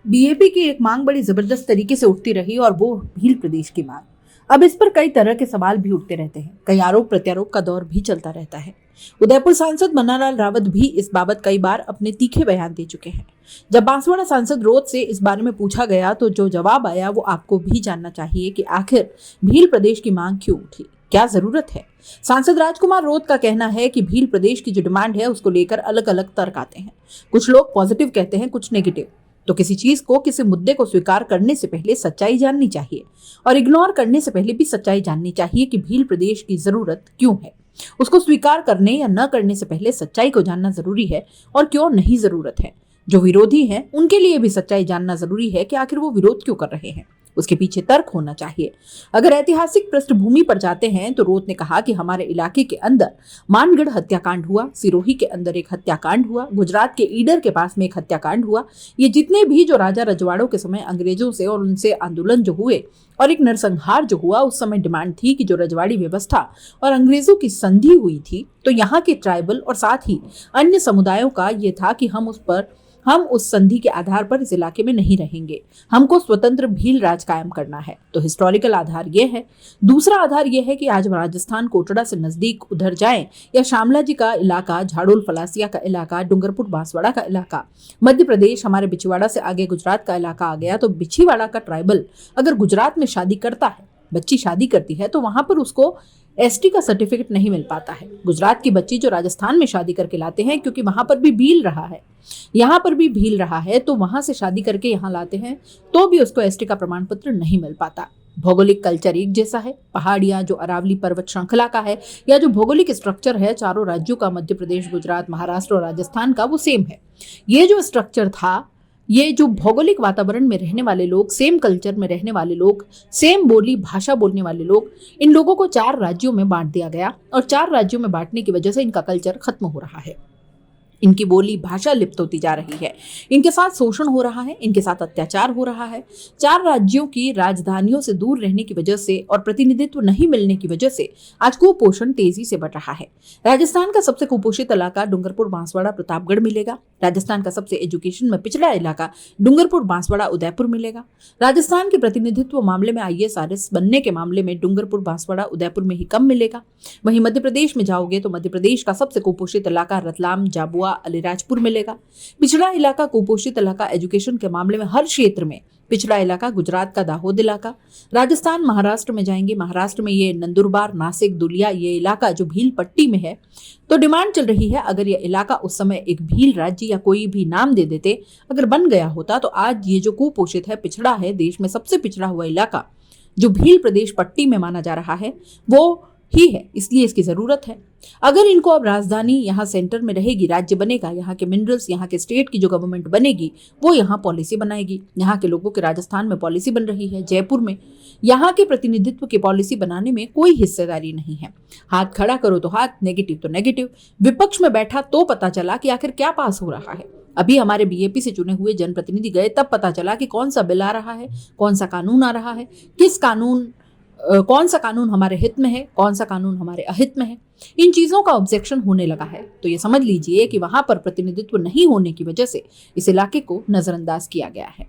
BAP की एक मांग बड़ी जबरदस्त तरीके से उठती रही और वो भील प्रदेश की मांग। अब इस पर कई तरह के सवाल भी उठते रहते हैं, कई आरोप प्रत्यारोप का दौर भी चलता रहता है। उदयपुर सांसद मन्नालाल रावत भी इस बाबत कई बार अपने तीखे बयान दे चुके हैं। जब बांसवाड़ा सांसद रोत से इस बारे में पूछा गया तो जो जवाब आया वो आपको भी जानना चाहिए कि आखिर भील प्रदेश की मांग क्यों उठी, क्या जरूरत है। सांसद राजकुमार रोत का कहना है कि भील प्रदेश की जो डिमांड है उसको लेकर अलग अलग तर्क आते हैं। कुछ लोग पॉजिटिव कहते हैं, कुछ नेगेटिव। तो किसी चीज को, किसी मुद्दे को स्वीकार करने से पहले सच्चाई जाननी चाहिए और इग्नोर करने से पहले भी सच्चाई जाननी चाहिए कि भील प्रदेश की जरूरत क्यों है। उसको स्वीकार करने या न करने से पहले सच्चाई को जानना जरूरी है और क्यों नहीं जरूरत है। जो विरोधी हैं उनके लिए भी सच्चाई जानना जरूरी है कि आखिर वो विरोध क्यों कर रहे हैं, उसके पीछे तर्क होना चाहिए। अगर ऐतिहासिक पृष्ठभूमि पर जाते हैं तो रोत ने कहा कि हमारे इलाके के अंदर मानगढ़ हत्याकांड हुआ, सिरोही के अंदर एक हत्याकांड हुआ, गुजरात के ईडर के पास में एक हत्याकांड हुआ। ये जितने भी जो राजा रजवाड़ों के समय अंग्रेजों से और उनसे आंदोलन जो हुए और एक नरसंहार जो हुआ, उस समय डिमांड थी कि जो रजवाड़ी व्यवस्था और अंग्रेजों की संधि हुई थी तो यहाँ के ट्राइबल और साथ ही अन्य समुदायों का ये था कि हम उस संधि के आधार पर इस इलाके में नहीं रहेंगे, हमको स्वतंत्र भील राज कायम करना है। तो हिस्टोरिकल आधार ये है। दूसरा आधार ये है कि आज राजस्थान कोटड़ा से नजदीक उधर जाएं या शामला जी का इलाका, झाड़ोल फलासिया का इलाका, डूंगरपुर बांसवाड़ा का इलाका, मध्य प्रदेश हमारे बिछवाड़ा से आगे गुजरात का इलाका आ गया। तो बिछीवाड़ा का ट्राइबल अगर गुजरात में शादी करता है, बच्ची शादी करती है, तो वहां पर उसको एसटी का सर्टिफिकेट नहीं मिल पाता है। गुजरात की बच्ची जो राजस्थान में शादी करके लाते हैं, क्योंकि वहां पर भी भील रहा है, यहाँ पर भी भील रहा है, तो वहां से शादी करके यहाँ लाते हैं तो भी उसको एसटी का प्रमाण पत्र नहीं मिल पाता। भौगोलिक कल्चर एक जैसा है। पहाड़ियां जो अरावली पर्वत श्रृंखला का है या जो भौगोलिक स्ट्रक्चर है चारों राज्यों का, मध्य प्रदेश, गुजरात, महाराष्ट्र और राजस्थान का, वो सेम है। ये जो स्ट्रक्चर था, ये जो भौगोलिक वातावरण में रहने वाले लोग, सेम कल्चर में रहने वाले लोग, सेम बोली भाषा बोलने वाले लोग, इन लोगों को 4 राज्यों में बांट दिया गया और 4 राज्यों में बांटने की वजह से इनका कल्चर खत्म हो रहा है। इनकी बोली भाषा लिप्त होती जा रही है, इनके साथ शोषण हो रहा है, इनके साथ अत्याचार हो रहा है। 4 राज्यों की राजधानियों से दूर रहने की वजह से और प्रतिनिधित्व नहीं मिलने की वजह से आज कुपोषण तेजी से बढ़ रहा है। राजस्थान का सबसे कुपोषित इलाका डूंगरपुर बांसवाड़ा प्रतापगढ़ मिलेगा। राजस्थान का सबसे एजुकेशन में पिछड़ा इलाका डूंगरपुर बांसवाड़ा उदयपुर मिलेगा। राजस्थान के प्रतिनिधित्व मामले में आईएएस आरएस बनने के मामले में डूंगरपुर बांसवाड़ा उदयपुर में ही कम मिलेगा। वहीं मध्य प्रदेश में जाओगे तो मध्य प्रदेश का सबसे कुपोषित इलाका रतलाम, झाबुआ, अलीराजपुर मिलेगा। पिछड़ा इलाका, कुपोषित इलाका एजुकेशन के मामले में हर क्षेत्र में पिछड़ा इलाका गुजरात का दाहोद इलाका। राजस्थान, महाराष्ट्र में जाएंगे, महाराष्ट्र में ये नंदुरबार, नासिक, दुलिया, ये इलाका जो भील पट्टी में है। तो डिमांड चल रही है, अगर ये इलाका उस समय एक भील राज्य या कोई भी नाम दे देते, अगर बन गया होता, तो आज ये जो कुपोषित है, पिछड़ा है, देश में सबसे पिछड़ा हुआ इलाका जो भील प्रदेश पट्टी में माना जा रहा है, वो ही है। इसलिए इसकी जरूरत है। अगर इनको अब राजधानी यहाँ सेंटर में रहेगी, राज्य बनेगा, यहाँ के मिनरल्स, यहाँ के स्टेट की जो गवर्नमेंट बनेगी वो यहाँ पॉलिसी बनाएगी। यहाँ के लोगों के राजस्थान में पॉलिसी बन रही है, जयपुर में। यहाँ के प्रतिनिधित्व की पॉलिसी बनाने में कोई हिस्सेदारी नहीं है। हाथ खड़ा करो तो हाथ, नेगेटिव तो नेगेटिव। विपक्ष में बैठा तो पता चला कि आखिर क्या पास हो रहा है। अभी हमारे बीएपी से चुने हुए जनप्रतिनिधि गए, तब पता चला कि कौन सा बिल आ रहा है, कौन सा कानून आ रहा है, कौन सा कानून हमारे हित में है, कौन सा कानून हमारे अहित में है। इन चीजों का ऑब्जेक्शन होने लगा है। तो ये समझ लीजिए कि वहां पर प्रतिनिधित्व नहीं होने की वजह से इस इलाके को नजरअंदाज किया गया है।